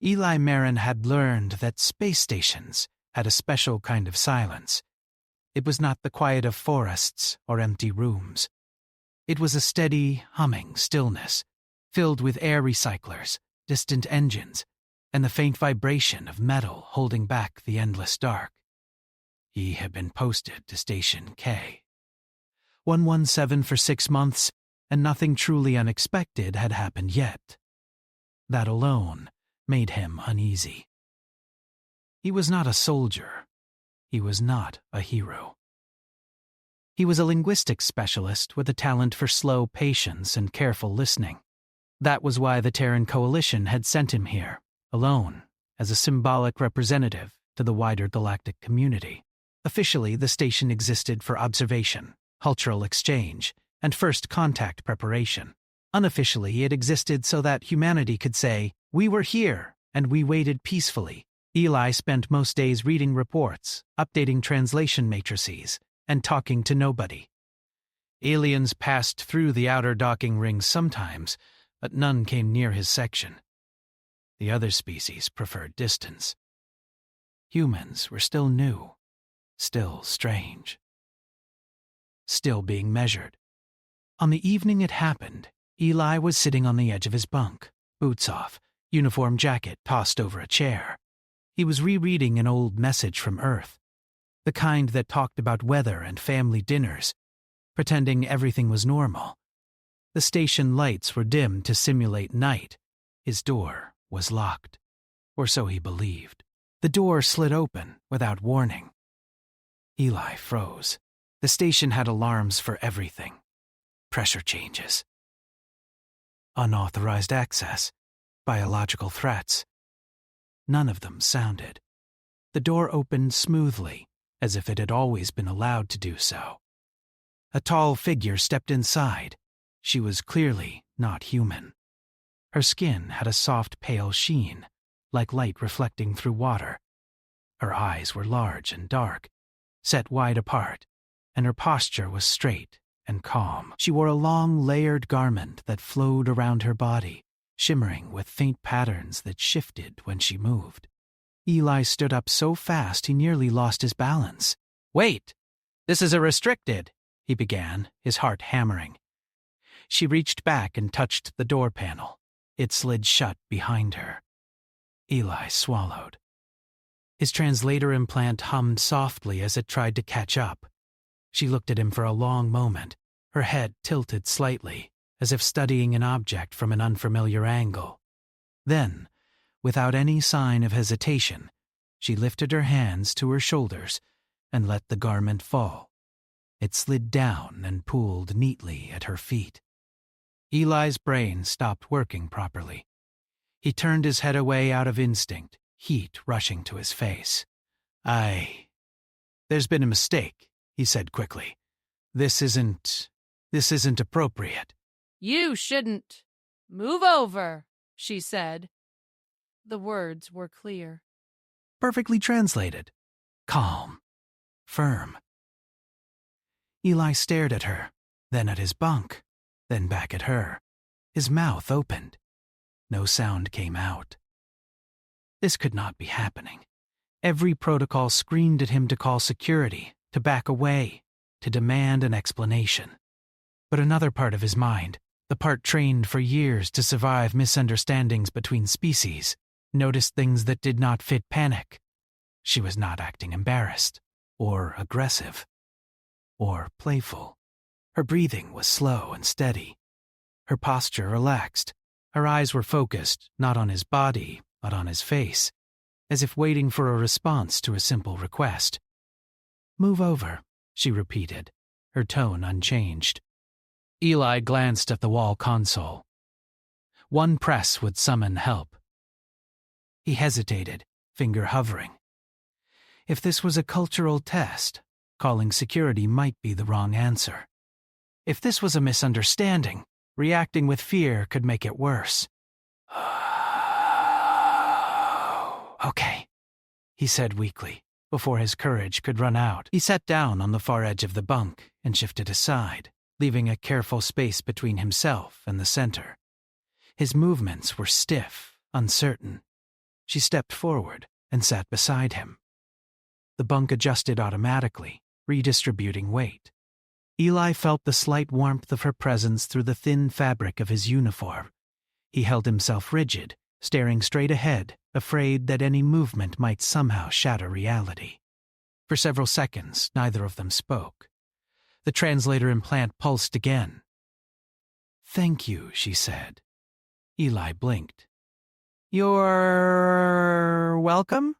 Eli Marin had learned that space stations had a special kind of silence. It was not the quiet of forests or empty rooms. It was a steady, humming stillness, filled with air recyclers, distant engines, and the faint vibration of metal holding back the endless dark. He had been posted to Station K. 117 for 6 months, and nothing truly unexpected had happened yet. That alone made him uneasy. He was not a soldier. He was not a hero. He was a linguistics specialist with a talent for slow patience and careful listening. That was why the Terran Coalition had sent him here, alone, as a symbolic representative to the wider galactic community. Officially, the station existed for observation, cultural exchange, and first contact preparation. Unofficially, it existed so that humanity could say, "We were here, and we waited peacefully." Eli spent most days reading reports, updating translation matrices, and talking to nobody. Aliens passed through the outer docking rings sometimes, but none came near his section. The other species preferred distance. Humans were still new, still strange, still being measured. On the evening it happened, Eli was sitting on the edge of his bunk, boots off, uniform jacket tossed over a chair. He was rereading an old message from Earth, the kind that talked about weather and family dinners, pretending everything was normal. The station lights were dimmed to simulate night. His door was locked, or so he believed. The door slid open without warning. Eli froze. The station had alarms for everything. Pressure changes, unauthorized access, biological threats. None of them sounded. The door opened smoothly, as if it had always been allowed to do so. A tall figure stepped inside. She was clearly not human. Her skin had a soft, pale sheen, like light reflecting through water. Her eyes were large and dark, set wide apart, and her posture was straight and calm. She wore a long, layered garment that flowed around her body, shimmering with faint patterns that shifted when she moved. Eli stood up so fast he nearly lost his balance. "Wait! This is a restricted," he began, his heart hammering. She reached back and touched the door panel. It slid shut behind her. Eli swallowed. His translator implant hummed softly as it tried to catch up. She looked at him for a long moment, her head tilted slightly, as if studying an object from an unfamiliar angle. Then, without any sign of hesitation, she lifted her hands to her shoulders and let the garment fall. It slid down and pooled neatly at her feet. Eli's brain stopped working properly. He turned his head away out of instinct, heat rushing to his face. There's been a mistake," he said quickly. This isn't appropriate." "You shouldn't. Move over," she said. The words were clear. Perfectly translated. Calm. Firm. Eli stared at her, then at his bunk, then back at her. His mouth opened. No sound came out. This could not be happening. Every protocol screamed at him to call security, to back away, to demand an explanation. But another part of his mind, the part trained for years to survive misunderstandings between species, noticed things that did not fit panic. She was not acting embarrassed, or aggressive, or playful. Her breathing was slow and steady. Her posture relaxed. Her eyes were focused, not on his body, but on his face, as if waiting for a response to a simple request. "Move over," she repeated, her tone unchanged. Eli glanced at the wall console. One press would summon help. He hesitated, finger hovering. If this was a cultural test, calling security might be the wrong answer. If this was a misunderstanding, reacting with fear could make it worse. "Okay," he said weakly, before his courage could run out. He sat down on the far edge of the bunk and shifted aside, leaving a careful space between himself and the center. His movements were stiff, uncertain. She stepped forward and sat beside him. The bunk adjusted automatically, redistributing weight. Eli felt the slight warmth of her presence through the thin fabric of his uniform. He held himself rigid, staring straight ahead, afraid that any movement might somehow shatter reality. For several seconds, neither of them spoke. The translator implant pulsed again. "Thank you," she said. Eli blinked. "You're welcome?"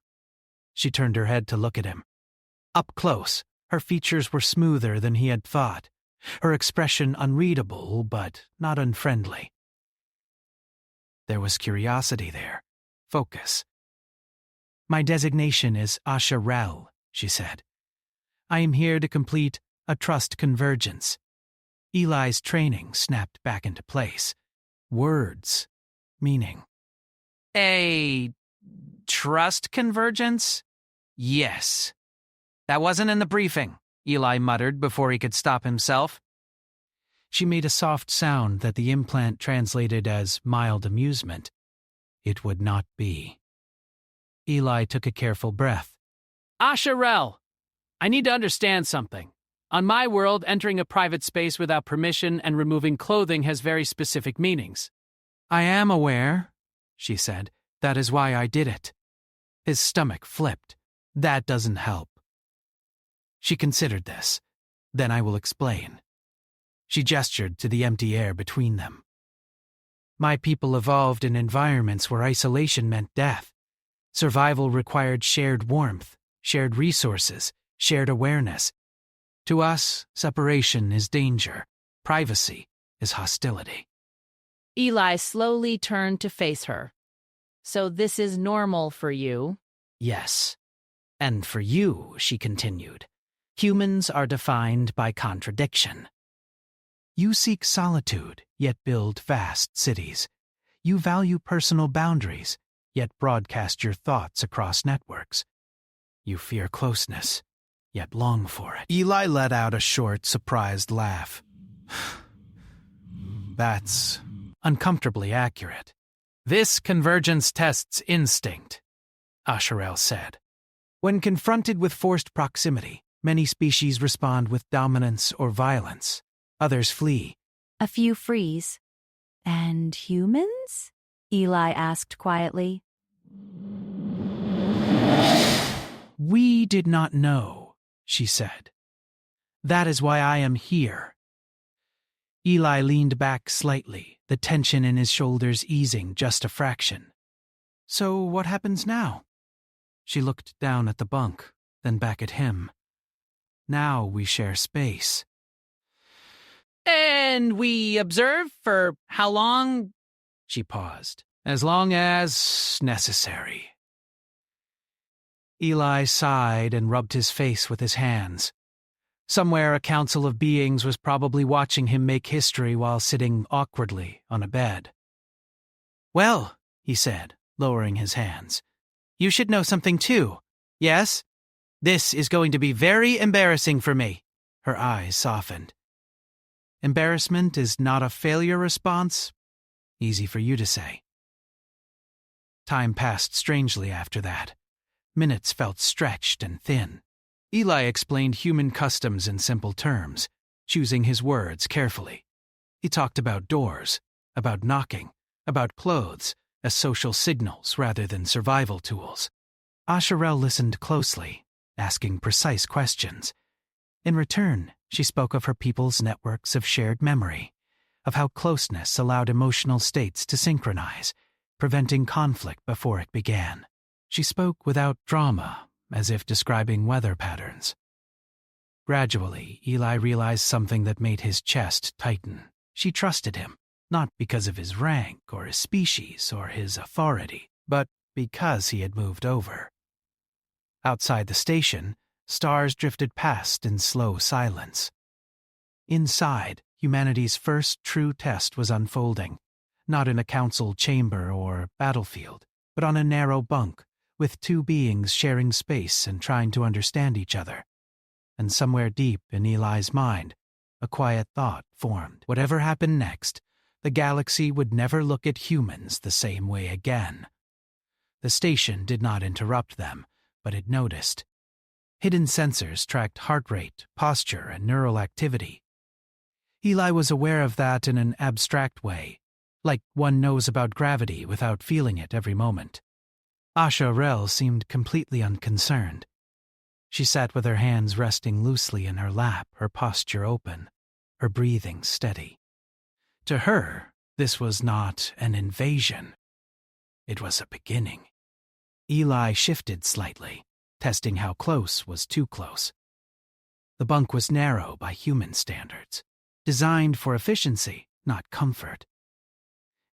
She turned her head to look at him. Up close, her features were smoother than he had thought, her expression unreadable but not unfriendly. There was curiosity there, focus. "My designation is HFY," she said. "I am here to complete a trust convergence." Eli's training snapped back into place. Words, meaning. "A trust convergence? Yes. That wasn't in the briefing," Eli muttered before he could stop himself. She made a soft sound that the implant translated as mild amusement. It would not be. Eli took a careful breath. "Asherel, I need to understand something. On my world, entering a private space without permission and removing clothing has very specific meanings." "I am aware," she said. "That is why I did it." His stomach flipped. "That doesn't help." She considered this. "Then I will explain." She gestured to the empty air between them. "My people evolved in environments where isolation meant death. Survival required shared warmth, shared resources, shared awareness. To us, separation is danger. Privacy is hostility." Eli slowly turned to face her. "So this is normal for you?" "Yes. And for you," she continued, "humans are defined by contradiction. You seek solitude, yet build vast cities. You value personal boundaries, yet broadcast your thoughts across networks. You fear closeness, yet long for it." Eli let out a short, surprised laugh. "That's uncomfortably accurate. This convergence tests instinct," Asherel said. "When confronted with forced proximity, many species respond with dominance or violence. Others flee. A few freeze. And humans? Eli asked quietly. We did not know, she said. That is why I am here. Eli leaned back slightly, the tension in his shoulders easing just a fraction. So what happens now? She looked down at the bunk, then back at him. Now we share space. And we observe for how long? She paused. As long as necessary. Eli sighed and rubbed his face with his hands. Somewhere a council of beings was probably watching him make history while sitting awkwardly on a bed. Well, he said, lowering his hands, you should know something too. Yes? This is going to be very embarrassing for me. Her eyes softened. Embarrassment is not a failure response. Easy for you to say. Time passed strangely after that. Minutes felt stretched and thin. Eli explained human customs in simple terms, choosing his words carefully. He talked about doors, about knocking, about clothes as social signals rather than survival tools. Asherel listened closely, asking precise questions. In return, she spoke of her people's networks of shared memory, of how closeness allowed emotional states to synchronize, preventing conflict before it began. She spoke without drama, as if describing weather patterns. Gradually, Eli realized something that made his chest tighten. She trusted him, not because of his rank or his species or his authority, but because he had moved over. Outside the station, stars drifted past in slow silence. Inside, humanity's first true test was unfolding, not in a council chamber or battlefield, but on a narrow bunk, with two beings sharing space and trying to understand each other. And somewhere deep in Eli's mind, a quiet thought formed. Whatever happened next, the galaxy would never look at humans the same way again. The station did not interrupt them, but it noticed. Hidden sensors tracked heart rate, posture, and neural activity. Eli was aware of that in an abstract way, like one knows about gravity without feeling it every moment. Asha Rel seemed completely unconcerned. She sat with her hands resting loosely in her lap, her posture open, her breathing steady. To her, this was not an invasion. It was a beginning. Eli shifted slightly, testing how close was too close. The bunk was narrow by human standards, designed for efficiency, not comfort.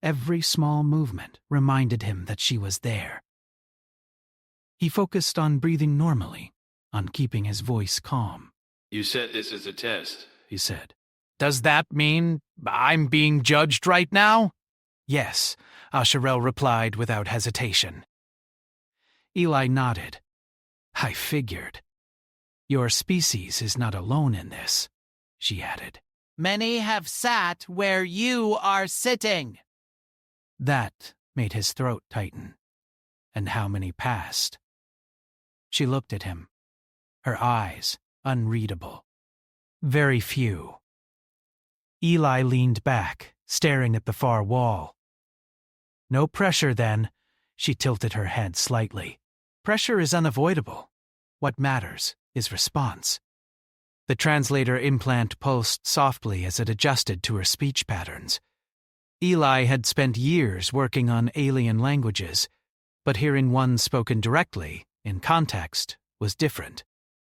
Every small movement reminded him that she was there. He focused on breathing normally, on keeping his voice calm. You said this is a test, he said. Does that mean I'm being judged right now? Yes, Asharel replied without hesitation. Eli nodded. I figured. Your species is not alone in this, she added. Many have sat where you are sitting. That made his throat tighten. And how many passed? She looked at him, her eyes unreadable. Very few. Eli leaned back, staring at the far wall. No pressure, then. She tilted her head slightly. Pressure is unavoidable. What matters is response. The translator implant pulsed softly as it adjusted to her speech patterns. Eli had spent years working on alien languages, but hearing one spoken directly, in context, was different.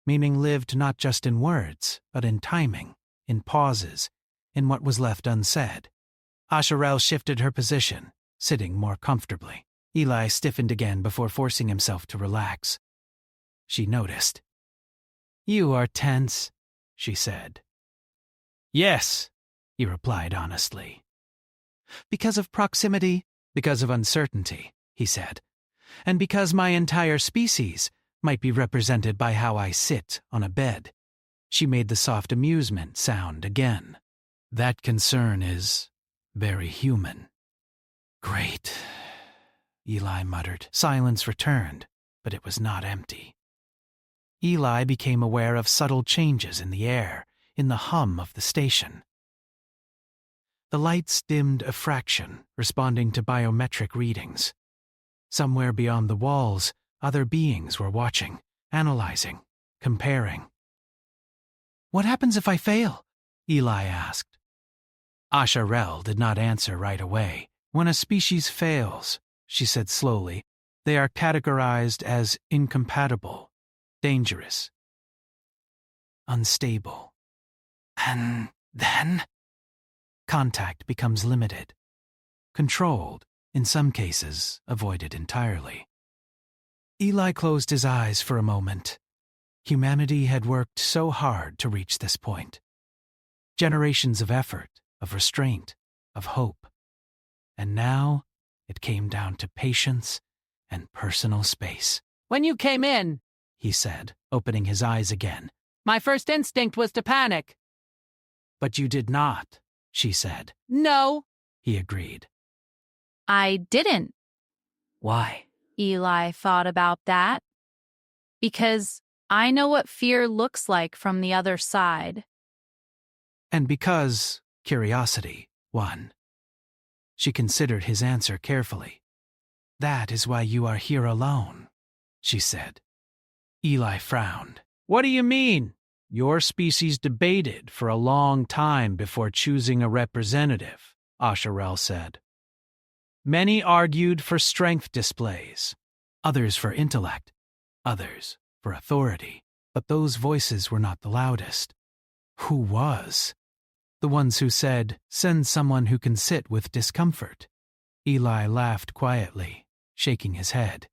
Meaning lived not just in words, but in timing, in pauses, in what was left unsaid. Asharel shifted her position, sitting more comfortably. Eli stiffened again before forcing himself to relax. She noticed. You are tense, she said. Yes, he replied honestly. Because of proximity, because of uncertainty, he said, and because my entire species might be represented by how I sit on a bed. She made the soft amusement sound again. That concern is very human. Great, Eli muttered. Silence returned, but it was not empty. Eli became aware of subtle changes in the air, in the hum of the station. The lights dimmed a fraction, responding to biometric readings. Somewhere beyond the walls, other beings were watching, analyzing, comparing. What happens if I fail? Eli asked. Asharel did not answer right away. When a species fails, she said slowly, they are categorized as incompatible, dangerous, unstable. And then? Contact becomes limited, controlled, in some cases avoided entirely. Eli closed his eyes for a moment. Humanity had worked so hard to reach this point. Generations of effort, of restraint, of hope. And now it came down to patience and personal space. When you came in, he said, opening his eyes again. My first instinct was to panic. But you did not, she said. No, he agreed. I didn't. Why? Eli thought about that. Because I know what fear looks like from the other side. And because curiosity won. She considered his answer carefully. That is why you are here alone, she said. Eli frowned. What do you mean? Your species debated for a long time before choosing a representative, Asharel said. Many argued for strength displays, others for intellect, others for authority. But those voices were not the loudest. Who was? The ones who said, send someone who can sit with discomfort. Eli laughed quietly, shaking his head.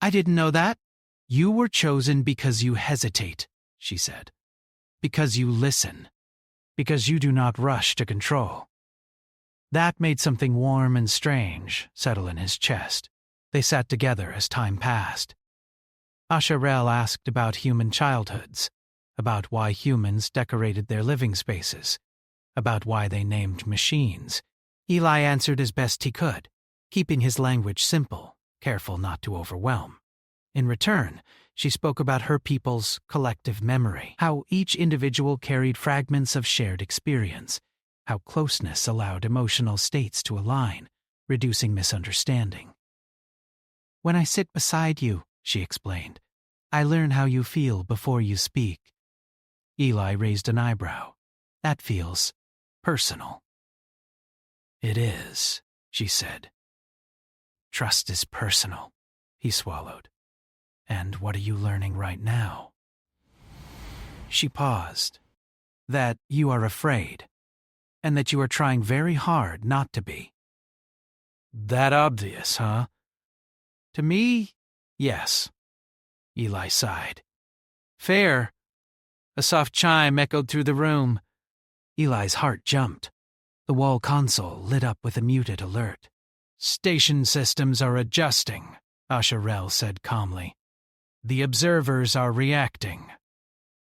I didn't know that. You were chosen because you hesitate, she said. Because you listen. Because you do not rush to control. That made something warm and strange settle in his chest. They sat together as time passed. Asharel asked about human childhoods, about why humans decorated their living spaces, about why they named machines. Eli answered as best he could, keeping his language simple, careful not to overwhelm. In return, she spoke about her people's collective memory, how each individual carried fragments of shared experience, how closeness allowed emotional states to align, reducing misunderstanding. "When I sit beside you," she explained, "I learn how you feel before you speak." Eli raised an eyebrow. "That feels personal." "It is," she said. "Trust is personal," he swallowed. "And what are you learning right now?" She paused. "That you are afraid, and that you are trying very hard not to be." "That obvious, huh?" "To me, yes." Eli sighed. "Fair." A soft chime echoed through the room. Eli's heart jumped. The wall console lit up with a muted alert. "Station systems are adjusting," Asherel said calmly. "The observers are reacting."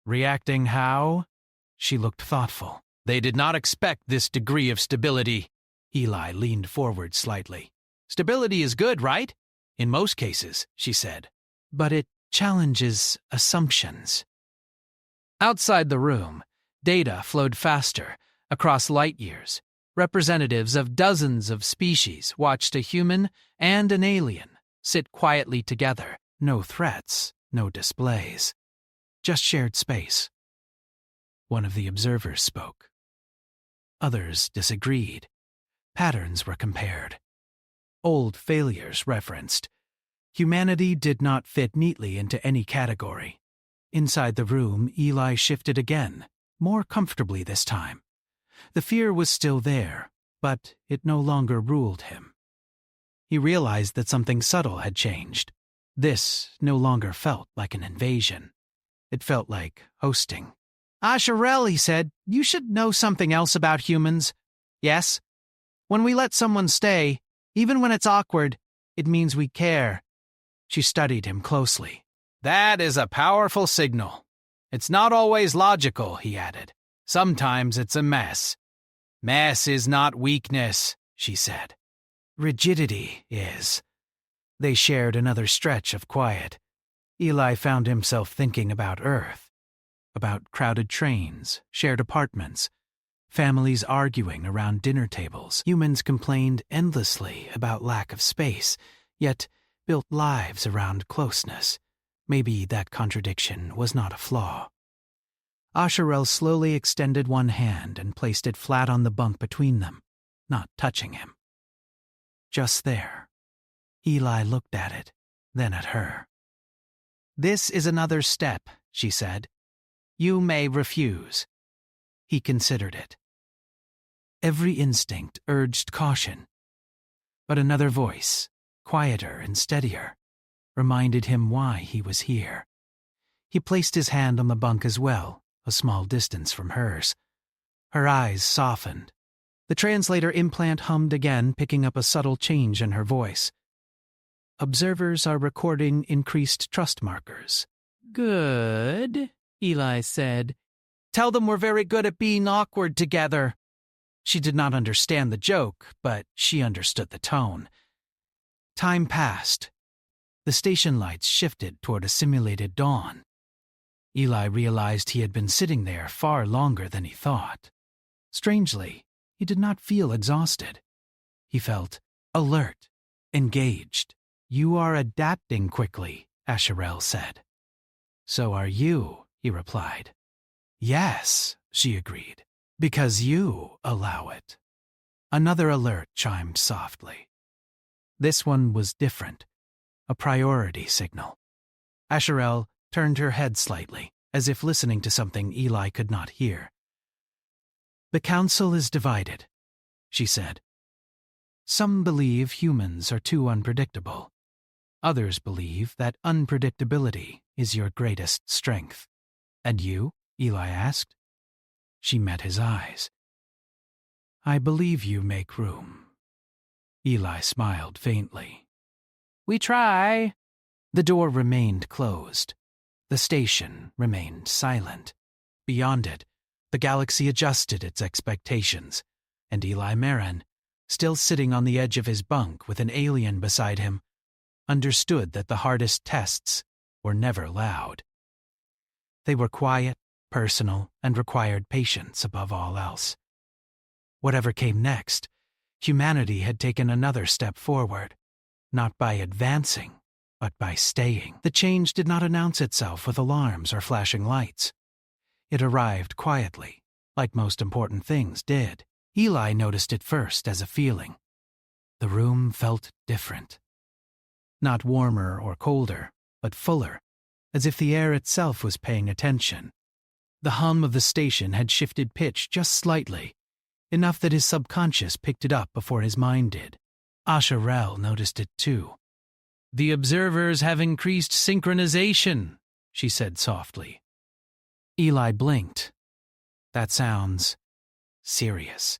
"Reacting how?" She looked thoughtful. "They did not expect this degree of stability." Eli leaned forward slightly. "Stability is good, right? In most cases," she said. "But it challenges assumptions." Outside the room, data flowed faster, across light years. Representatives of dozens of species watched a human and an alien sit quietly together. No threats, no displays. Just shared space. One of the observers spoke. Others disagreed. Patterns were compared. Old failures referenced. Humanity did not fit neatly into any category. Inside the room, Eli shifted again, more comfortably this time. The fear was still there, but it no longer ruled him. He realized that something subtle had changed. This no longer felt like an invasion. It felt like hosting. "Asherel," he said, "you should know something else about humans. Yes? When we let someone stay, even when it's awkward, it means we care." She studied him closely. "That is a powerful signal. It's not always logical," he added. "Sometimes it's a mess." "Mess is not weakness," she said. "Rigidity is." They shared another stretch of quiet. Eli found himself thinking about Earth, about crowded trains, shared apartments, families arguing around dinner tables. Humans complained endlessly about lack of space, yet built lives around closeness. Maybe that contradiction was not a flaw. Asherel slowly extended one hand and placed it flat on the bunk between them, not touching him. Just there. Eli looked at it, then at her. "This is another step," she said. "You may refuse." He considered it. Every instinct urged caution. But another voice, quieter and steadier, reminded him why he was here. He placed his hand on the bunk as well, a small distance from hers. Her eyes softened. The translator implant hummed again, picking up a subtle change in her voice. "Observers are recording increased trust markers." "Good," Eli said. "Tell them we're very good at being awkward together." She did not understand the joke, but she understood the tone. Time passed. The station lights shifted toward a simulated dawn. Eli realized he had been sitting there far longer than he thought. Strangely, he did not feel exhausted. He felt alert, engaged. "You are adapting quickly," Asherel said. "So are you," he replied. "Yes," she agreed, "because you allow it." Another alert chimed softly. This one was different, a priority signal. Asherel turned her head slightly, as if listening to something Eli could not hear. "The council is divided," she said. "Some believe humans are too unpredictable. Others believe that unpredictability is your greatest strength." "And you?" Eli asked. She met his eyes. "I believe you make room." Eli smiled faintly. "We try." The door remained closed. The station remained silent. Beyond it, the galaxy adjusted its expectations, and Eli Marin, still sitting on the edge of his bunk with an alien beside him, understood that the hardest tests were never loud. They were quiet, personal, and required patience above all else. Whatever came next, humanity had taken another step forward, not by advancing, but by staying. The change did not announce itself with alarms or flashing lights. It arrived quietly, like most important things did. Eli noticed it first as a feeling. The room felt different. Not warmer or colder, but fuller, as if the air itself was paying attention. The hum of the station had shifted pitch just slightly, enough that his subconscious picked it up before his mind did. Asherel noticed it too. "The observers have increased synchronization," she said softly. Eli blinked. "That sounds serious."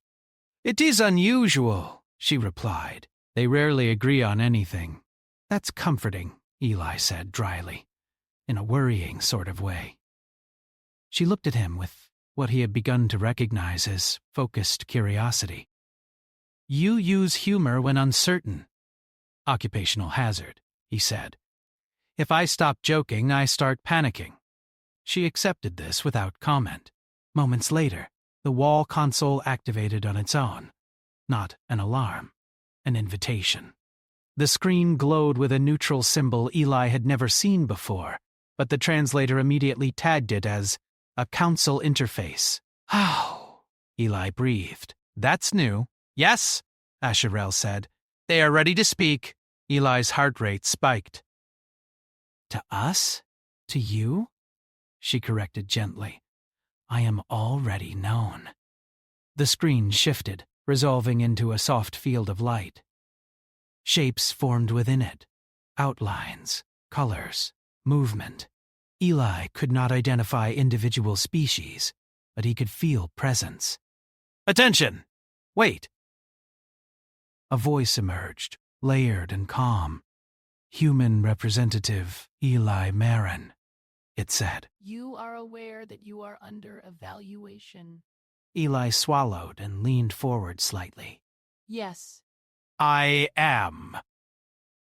"It is unusual," she replied. "They rarely agree on anything." "That's comforting," Eli said dryly, in a worrying sort of way. She looked at him with what he had begun to recognize as focused curiosity. "You use humor when uncertain." "Occupational hazard," he said. "If I stop joking, I start panicking." She accepted this without comment. Moments later, the wall console activated on its own. Not an alarm, an invitation. The screen glowed with a neutral symbol Eli had never seen before, but the translator immediately tagged it as a council interface. "Oh," Eli breathed. "That's new." "Yes," Asherel said. "They are ready to speak." Eli's heart rate spiked. "To us? To you?" she corrected gently. "I am already known." The screen shifted, resolving into a soft field of light. Shapes formed within it. Outlines, colors, movement. Eli could not identify individual species, but he could feel presence. "Attention! Wait!" A voice emerged, layered and calm. "Human representative Eli Marin," it said. You are aware that you are under evaluation. Eli swallowed and leaned forward slightly. Yes. "I am."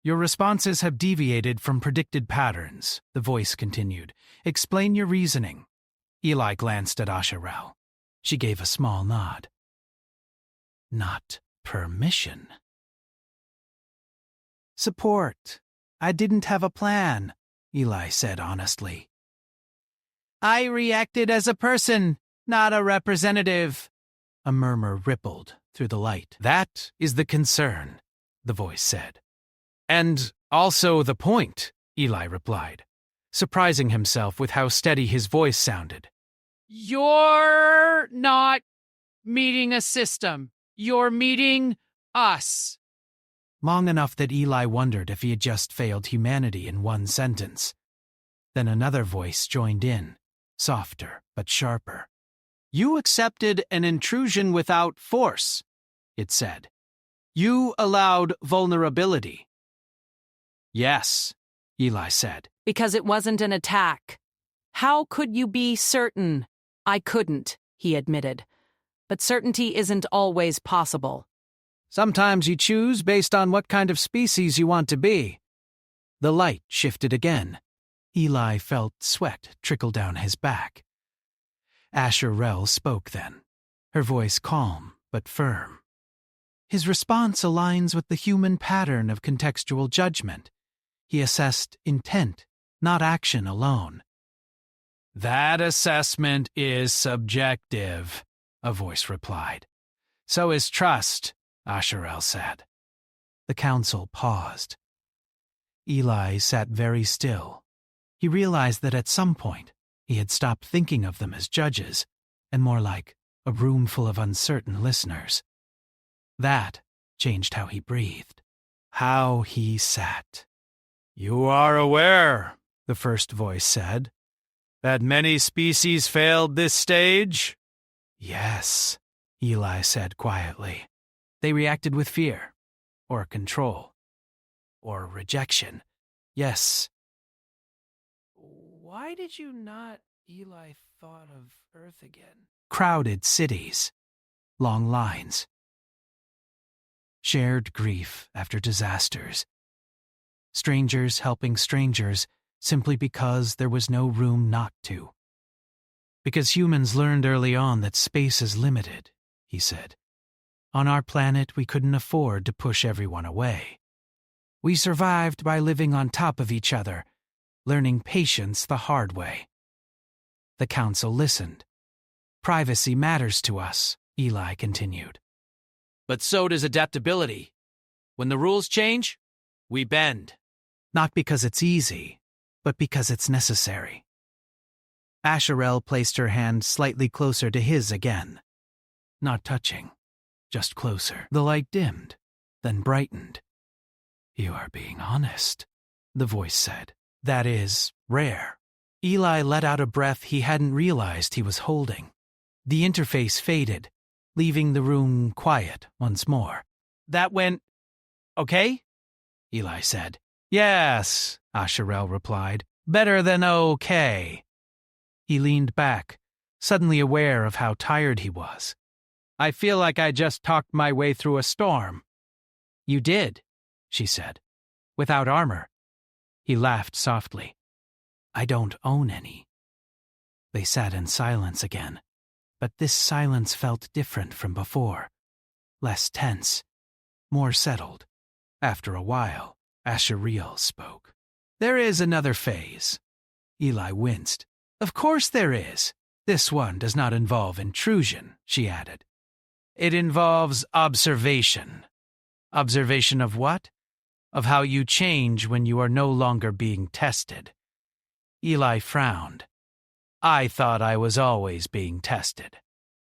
"Your responses have deviated from predicted patterns," the voice continued. "Explain your reasoning." Eli glanced at Asherel. She gave a small nod. "Not permission." "Support. I didn't have a plan," Eli said honestly. "I reacted as a person, not a representative." A murmur rippled through the light. "That is the concern," the voice said. "And also the point," Eli replied, surprising himself with how steady his voice sounded. You're not meeting a system. You're meeting us. Long enough that Eli wondered if he had just failed humanity in one sentence. Then another voice joined in, softer but sharper. "You accepted an intrusion without force," it said. "You allowed vulnerability." "Yes," Eli said. "Because it wasn't an attack. How could you be certain?" "I couldn't," he admitted. "But certainty isn't always possible." "Sometimes you choose based on what kind of species you want to be." The light shifted again. Eli felt sweat trickle down his back. Asherel spoke then, her voice calm but firm. "His response aligns with the human pattern of contextual judgment. He assessed intent, not action alone." "That assessment is subjective," a voice replied. "So is trust," Asherel said. The council paused. Eli sat very still. He realized that at some point he had stopped thinking of them as judges, and more like a room full of uncertain listeners. That changed how he breathed, how he sat. "You are aware," the first voice said, "that many species failed this stage?" "Yes," Eli said quietly. "They reacted with fear, or control, or rejection. Yes." Why did you not, Eli, thought of Earth again? Crowded cities, long lines, shared grief after disasters. strangers helping strangers simply because there was no room not to. Because humans learned early on that space is limited, he said. On our planet, we couldn't afford to push everyone away. We survived by living on top of each other, learning patience the hard way. The council listened. Privacy matters to us, Eli continued. But so does adaptability. When the rules change, we bend. Not because it's easy, but because it's necessary. Asherelle placed her hand slightly closer to his again. Not touching, just closer. The light dimmed, then brightened. You are being honest, the voice said. That is rare. Eli let out a breath he hadn't realized he was holding. The interface faded, leaving the room quiet once more. That went okay? Eli said. Yes, Asherelle replied. Better than okay. He leaned back, suddenly aware of how tired he was. I feel like I just talked my way through a storm. You did, she said. Without armor. He laughed softly. I don't own any. They sat in silence again, but this silence felt different from before. Less tense, more settled. After a while, Asherelle spoke. There is another phase. Eli winced. Of course there is. This one does not involve intrusion, she added. It involves observation. Observation of what? Of how you change when you are no longer being tested. Eli frowned. I thought I was always being tested.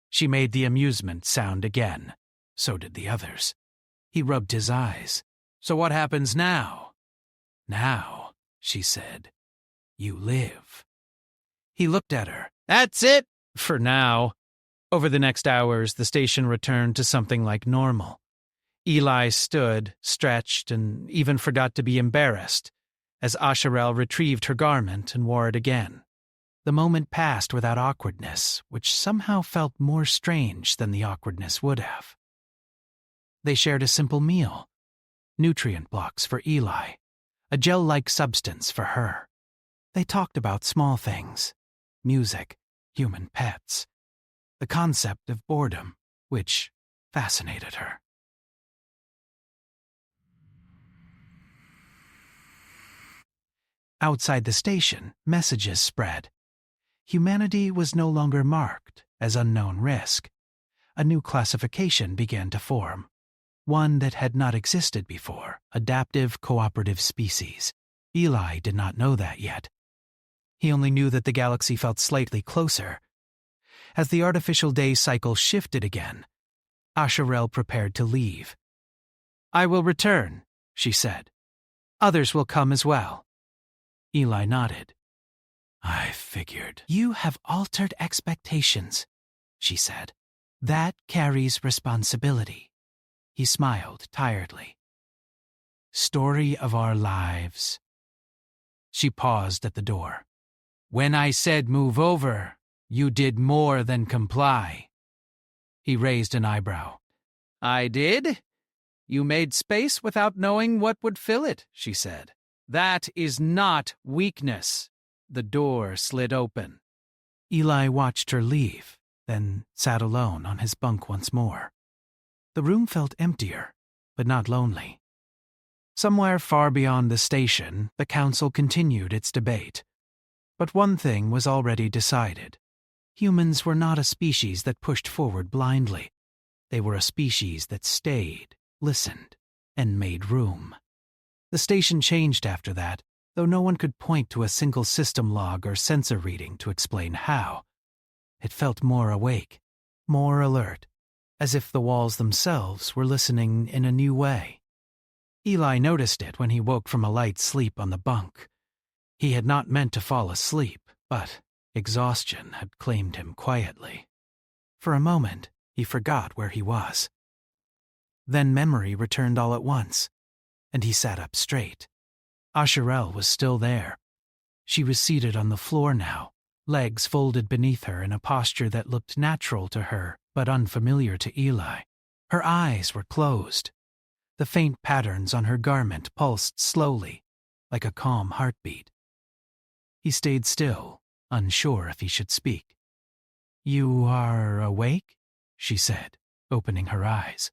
She made the amusement sound again. So did the others. He rubbed his eyes. So what happens now? Now, she said, you live. He looked at her. That's it? For now. Over the next hours, the station returned to something like normal. Eli stood, stretched, and even forgot to be embarrassed, as Asherelle retrieved her garment and wore it again. The moment passed without awkwardness, which somehow felt more strange than the awkwardness would have. They shared a simple meal. Nutrient blocks for Eli, a gel-like substance for her. They talked about small things, music, human pets, the concept of boredom, which fascinated her. Outside the station, messages spread. Humanity was no longer marked as unknown risk. A new classification began to form. One that had not existed before, adaptive cooperative species. Eli did not know that yet. He only knew that the galaxy felt slightly closer. As the artificial day cycle shifted again, Asherelle prepared to leave. I will return, she said. Others will come as well. Eli nodded. I figured. You have altered expectations, she said. That carries responsibility. He smiled tiredly. Story of our lives. She paused at the door. When I said move over, you did more than comply. He raised an eyebrow. I did? You made space without knowing what would fill it, she said. That is not weakness. The door slid open. Eli watched her leave, then sat alone on his bunk once more. The room felt emptier, but not lonely. Somewhere far beyond the station, the council continued its debate. But one thing was already decided. Humans were not a species that pushed forward blindly. They were a species that stayed, listened, and made room. The station changed after that, though no one could point to a single system log or sensor reading to explain how. It felt more awake, more alert, as if the walls themselves were listening in a new way. Eli noticed it when he woke from a light sleep on the bunk. He had not meant to fall asleep, but exhaustion had claimed him quietly. For a moment, he forgot where he was. Then memory returned all at once, and he sat up straight. Asherelle was still there. She was seated on the floor now, legs folded beneath her in a posture that looked natural to her but unfamiliar to Eli. Her eyes were closed. The faint patterns on her garment pulsed slowly, like a calm heartbeat. He stayed still, unsure if he should speak. "You are awake?" she said, opening her eyes.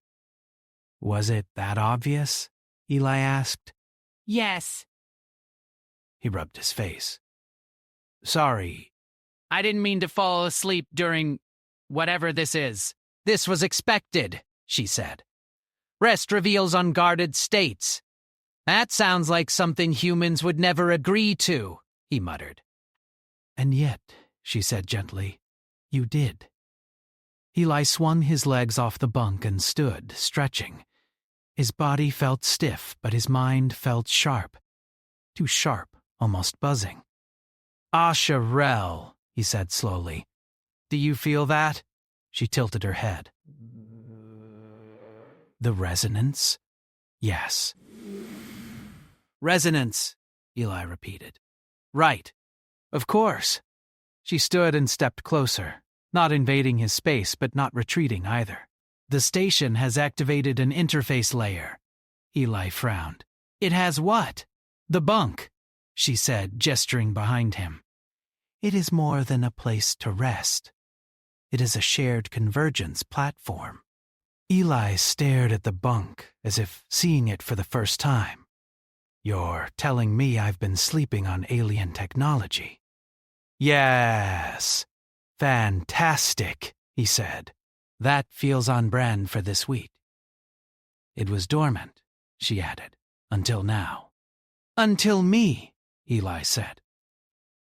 "Was it that obvious?" Eli asked. Yes. He rubbed his face. "Sorry, I didn't mean to fall asleep during whatever this is. This was expected," she said. "Rest reveals unguarded states. That sounds like something humans would never agree to," he muttered. "And yet," she said gently, "you did." Eli swung his legs off the bunk and stood, stretching. His body felt stiff, but his mind felt sharp. Too sharp, almost buzzing. "Asherel," he said slowly. "Do you feel that?" She tilted her head. "The resonance?" "Yes." "Resonance," Eli repeated. "Right. "Of course." She stood and stepped closer, not invading his space but not retreating either. "The station has activated an interface layer." Eli frowned. "It has what?" "The bunk," she said, gesturing behind him. "It is more than a place to rest. It is a shared convergence platform." Eli stared at the bunk as if seeing it for the first time. "You're telling me I've been sleeping on alien technology?" "Yes. Fantastic," he said. "That feels on brand for this week." "It was dormant," she added, "until now." "Until me," Eli said.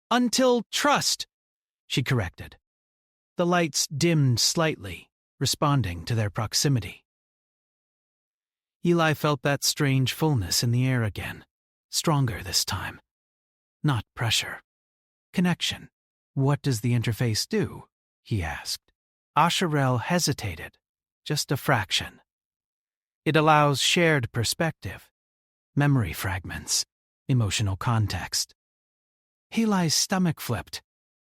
"Until trust," she corrected. The lights dimmed slightly, responding to their proximity. Eli felt that strange fullness in the air again, stronger this time. Not pressure. Connection. "What does the interface do?" he asked. Asherel hesitated, just a fraction. "It allows shared perspective, memory fragments, emotional context." Eli's stomach flipped.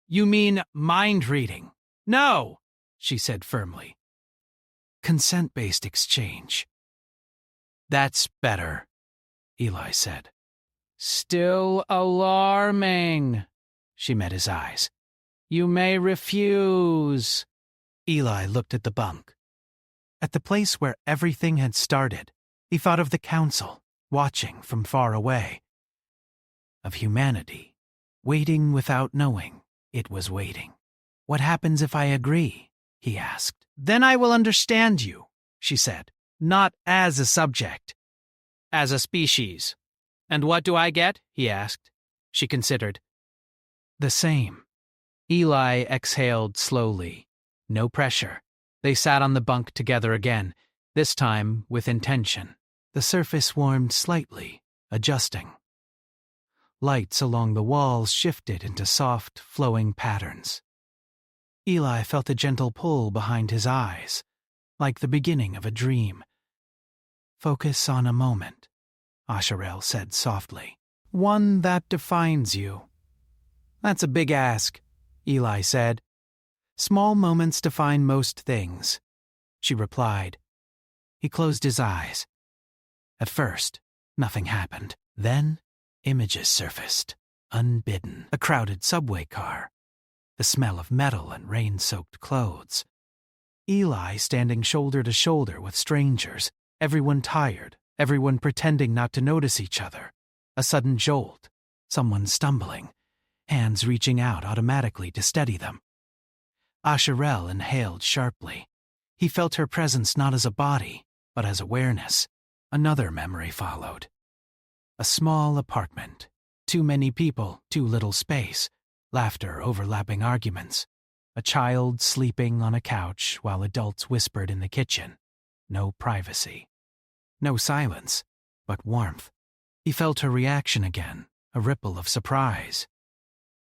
"You mean mind reading?" "No," she said firmly. "Consent-based exchange." "That's better," Eli said. "Still alarming." She met his eyes. "You may refuse." Eli looked at the bunk. At the place where everything had started, he thought of the council, watching from far away. Of humanity, waiting without knowing it was waiting. "What happens if I agree?" he asked. "Then I will understand you," she said. "Not as a subject." "As a species. And what do I get?" he asked. She considered. "The same." Eli exhaled slowly. No pressure. They sat on the bunk together again, this time with intention. The surface warmed slightly, adjusting. Lights along the walls shifted into soft, flowing patterns. Eli felt a gentle pull behind his eyes, like the beginning of a dream. "Focus on a moment," Asherel said softly. "One that defines you." "That's a big ask," Eli said. "Small moments define most things," she replied. He closed his eyes. At first, nothing happened. Then, images surfaced, unbidden. A crowded subway car. The smell of metal and rain-soaked clothes. Eli standing shoulder to shoulder with strangers, everyone tired, everyone pretending not to notice each other. A sudden jolt, someone stumbling, hands reaching out automatically to steady them. Asherel inhaled sharply. He felt her presence not as a body, but as awareness. Another memory followed. A small apartment. Too many people, too little space. Laughter overlapping arguments. A child sleeping on a couch while adults whispered in the kitchen. No privacy. No silence, but warmth. He felt her reaction again, a ripple of surprise.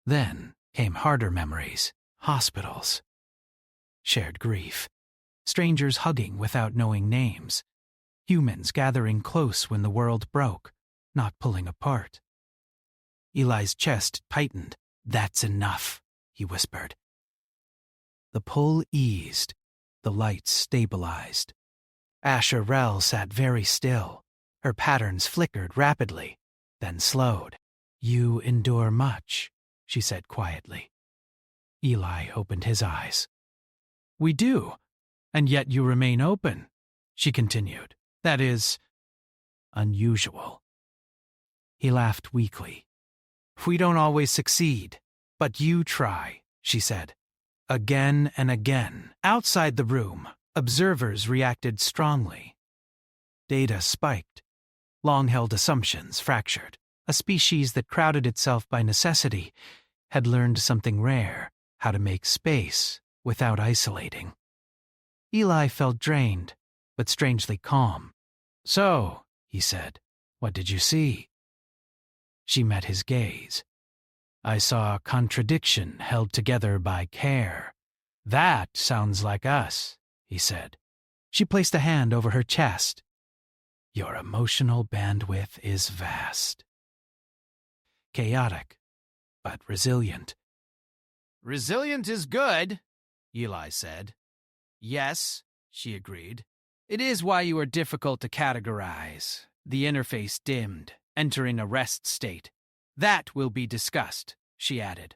Then came harder memories, hospitals. Shared grief. Strangers hugging without knowing names. Humans gathering close when the world broke, not pulling apart. Eli's chest tightened. "That's enough," he whispered. The pull eased. The lights stabilized. Asherel sat very still. Her patterns flickered rapidly. then slowed. "You endure much," she said quietly. Eli opened his eyes. "We do, and yet you remain open," she continued. "That is unusual." He laughed weakly. "We don't always succeed, but you try," she said. Again and again. Outside the room, observers reacted strongly. Data spiked. Long-held assumptions fractured. A species that crowded itself by necessity had learned something rare, how to make space without isolating. Eli felt drained, but strangely calm. "So," he said, "what did you see?" She met his gaze. "I saw contradiction held together by care. That sounds like us," he said. She placed a hand over her chest. "Your emotional bandwidth is vast." Chaotic, but resilient. "Resilient is good," Eli said. "Yes," she agreed. "It is why you are difficult to categorize." The interface dimmed, entering a rest state. "That will be discussed," she added.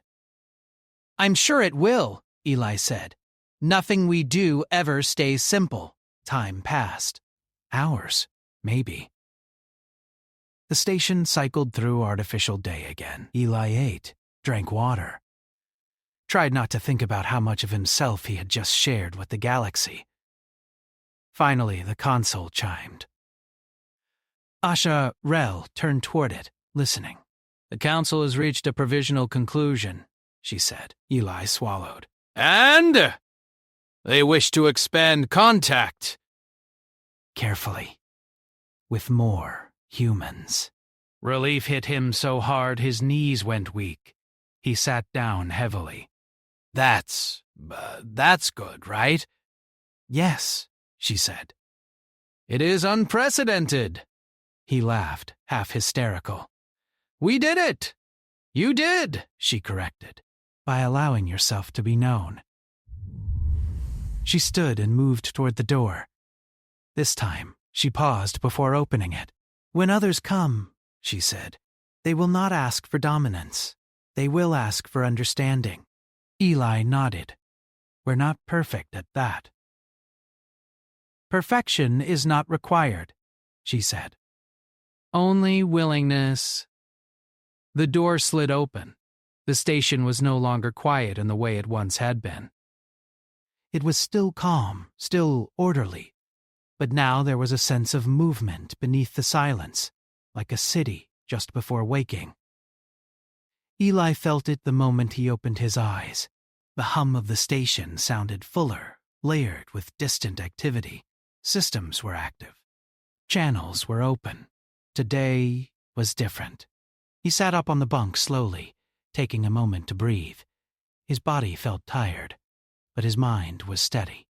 "I'm sure it will," Eli said. "Nothing we do ever stays simple." Time passed. Hours, maybe. The station cycled through artificial day again. Eli ate, drank water. Tried not to think about how much of himself he had just shared with the galaxy. Finally, the console chimed. Asha Rel turned toward it, listening. "The council has reached a provisional conclusion," she said. Eli swallowed. "And? They wish to expand contact." Carefully. With more humans. Relief hit him so hard his knees went weak. He sat down heavily. That's good, right?" "Yes," she said. "It is unprecedented." He laughed, half hysterical. "We did it." "You did," she corrected, "by allowing yourself to be known." She stood and moved toward the door. This time, she paused before opening it. "When others come," she said, "they will not ask for dominance. They will ask for understanding." Eli nodded. "We're not perfect at that." "Perfection is not required," she said. "Only willingness." The door slid open. The station was no longer quiet in the way it once had been. It was still calm, still orderly, but now there was a sense of movement beneath the silence, like a city just before waking. Eli felt it the moment he opened his eyes. The hum of the station sounded fuller, layered with distant activity. Systems were active. Channels were open. Today was different. He sat up on the bunk slowly, taking a moment to breathe. His body felt tired, but his mind was steady.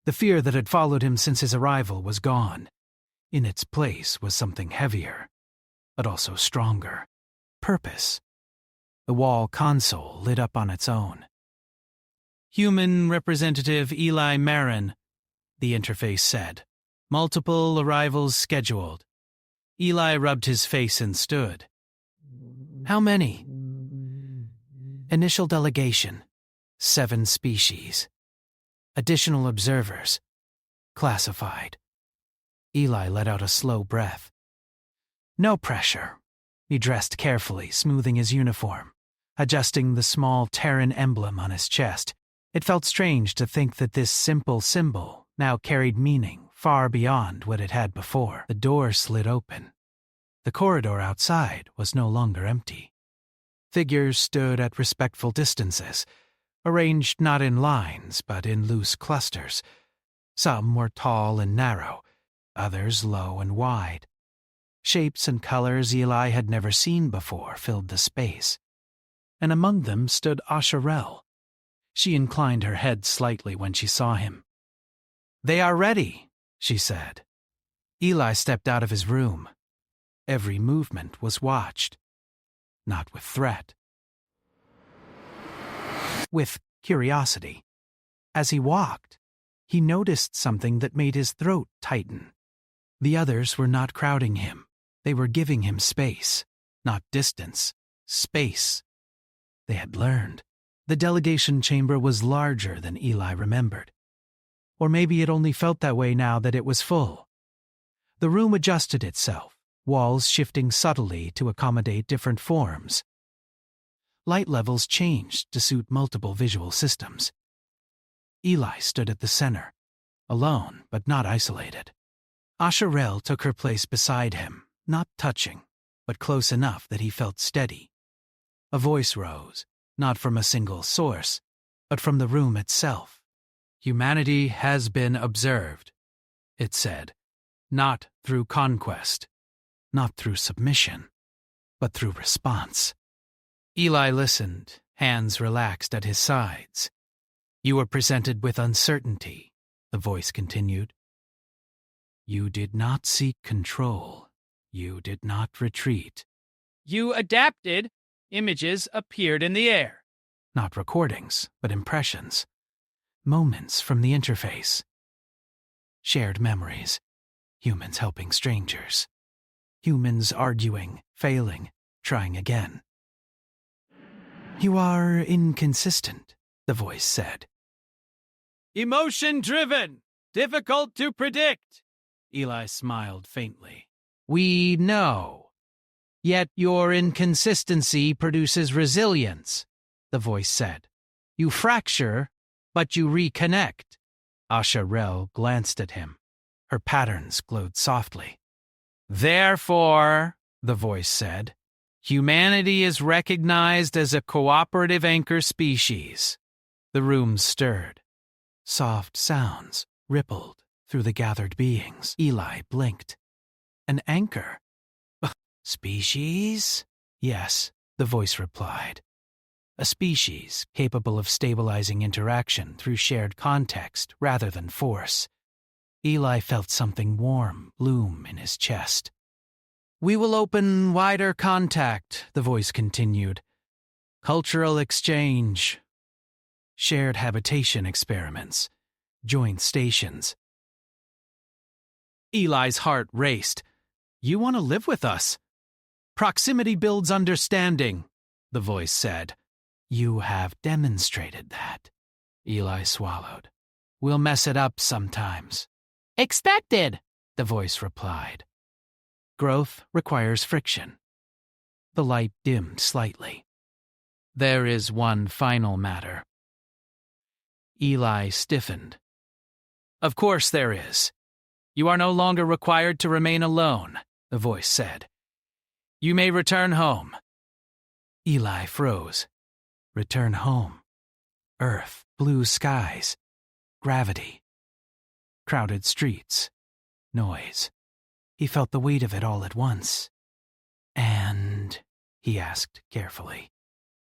The fear that had followed him since his arrival was gone. In its place was something heavier, but also stronger. Purpose. The wall console lit up on its own. "Human Representative Eli Marin," the interface said. "Multiple arrivals scheduled." Eli rubbed his face and stood. "How many?" "Initial delegation. 7 species. Additional observers. Classified." Eli let out a slow breath. No pressure. He dressed carefully, smoothing his uniform, adjusting the small Terran emblem on his chest. It felt strange to think that this simple symbol now carried meaning far beyond what it had before. The door slid open. The corridor outside was no longer empty. Figures stood at respectful distances, arranged not in lines but in loose clusters. Some were tall and narrow, others low and wide. Shapes and colors Eli had never seen before filled the space. And among them stood Asha Rel. She inclined her head slightly when she saw him. "They are ready," she said. Eli stepped out of his room. Every movement was watched. Not with threat. With curiosity. As he walked, he noticed something that made his throat tighten. The others were not crowding him, They were giving him space, not distance, space. They had learned. The delegation chamber was larger than Eli remembered. Or maybe it only felt that way now that it was full. The room adjusted itself, walls shifting subtly to accommodate different forms. Light levels changed to suit multiple visual systems. Eli stood at the center, alone but not isolated. Asherel took her place beside him, not touching, but close enough that he felt steady. A voice rose, not from a single source, but from the room itself. "Humanity has been observed," it said, "not through conquest, not through submission, but through response." Eli listened, hands relaxed at his sides. "You were presented with uncertainty," the voice continued. "You did not seek control. You did not retreat. You adapted. Images appeared in the air. Not recordings, but impressions. Moments from the interface. Shared memories. Humans helping strangers. Humans arguing, failing, trying again. You are inconsistent, the voice said. Emotion-driven. Difficult to predict. Eli smiled faintly. We know. Yet your inconsistency produces resilience, the voice said. You fracture, but you reconnect. Asherel glanced at him. Her patterns glowed softly. Therefore, the voice said, humanity is recognized as a cooperative anchor species. The room stirred. Soft sounds rippled through the gathered beings. Eli blinked. An anchor? Species? Yes, the voice replied. A species capable of stabilizing interaction through shared context rather than force. Eli felt something warm bloom in his chest. We will open wider contact, the voice continued. Cultural exchange. Shared habitation experiments. Joint stations. Eli's heart raced. You want to live with us? Proximity builds understanding, the voice said. You have demonstrated that. Eli swallowed. We'll mess it up sometimes. Expected, the voice replied. Growth requires friction. The light dimmed slightly. There is one final matter. Eli stiffened. Of course there is. You are no longer required to remain alone, the voice said. You may return home. Eli froze. Return home. Earth, blue skies, gravity. Crowded streets. Noise. He felt the weight of it all at once. And, he asked carefully.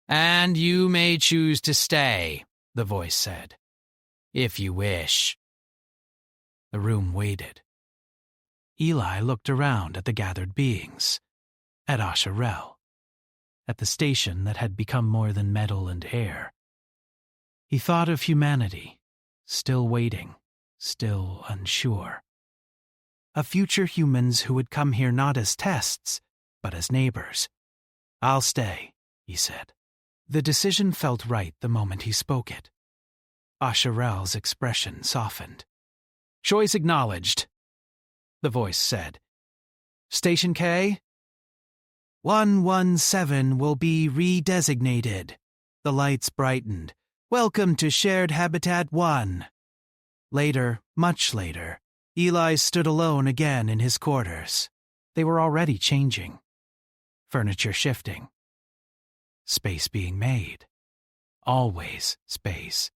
And you may choose to stay, the voice said. If you wish. The room waited. Eli looked around at the gathered beings. At Asherel. At the station that had become more than metal and air. He thought of humanity, still waiting, still unsure. Of future humans who would come here not as tests, but as neighbors. I'll stay, he said. The decision felt right the moment he spoke it. Asherel's expression softened. Choice acknowledged, the voice said. Station K? 117 will be redesignated. The lights brightened. Welcome to Shared Habitat 1. Later, much later, Eli stood alone again in his quarters. They were already changing. Furniture shifting. Space being made. Always space.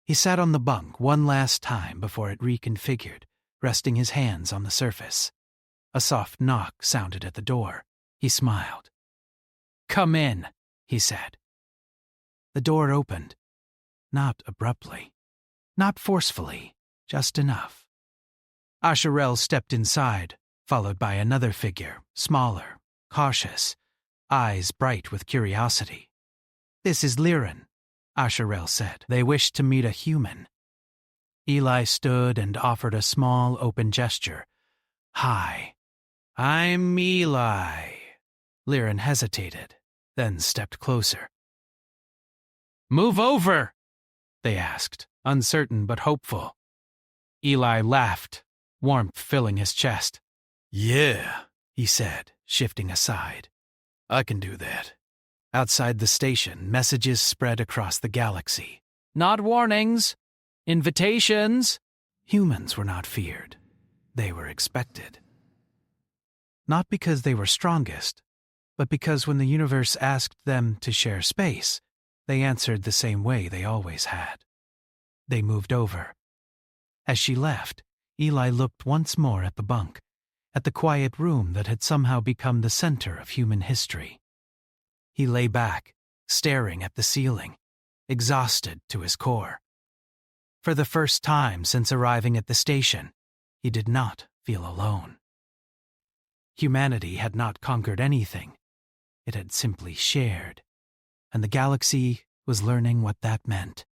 He sat on the bunk one last time before it reconfigured, resting his hands on the surface. A soft knock sounded at the door. He smiled. Come in, he said. The door opened. Not abruptly. Not forcefully. Just enough. Asherel stepped inside, followed by another figure, smaller, cautious, eyes bright with curiosity. This is Liren, Asherel said. They wish to meet a human. Eli stood and offered a small open gesture. Hi. I'm Eli. Liren hesitated, then stepped closer. Move over, They asked, uncertain but hopeful. Eli laughed, warmth filling his chest. Yeah, he said, shifting aside. I can do that. Outside the station, messages spread across the galaxy. Not warnings. Invitations. Humans were not feared. They were expected. Not because they were strongest, but because when the universe asked them to share space, they answered the same way they always had. They moved over. As she left, Eli looked once more at the bunk, at the quiet room that had somehow become the center of human history. He lay back, staring at the ceiling, exhausted to his core. For the first time since arriving at the station, he did not feel alone. Humanity had not conquered anything. It had simply shared, and the galaxy was learning what that meant.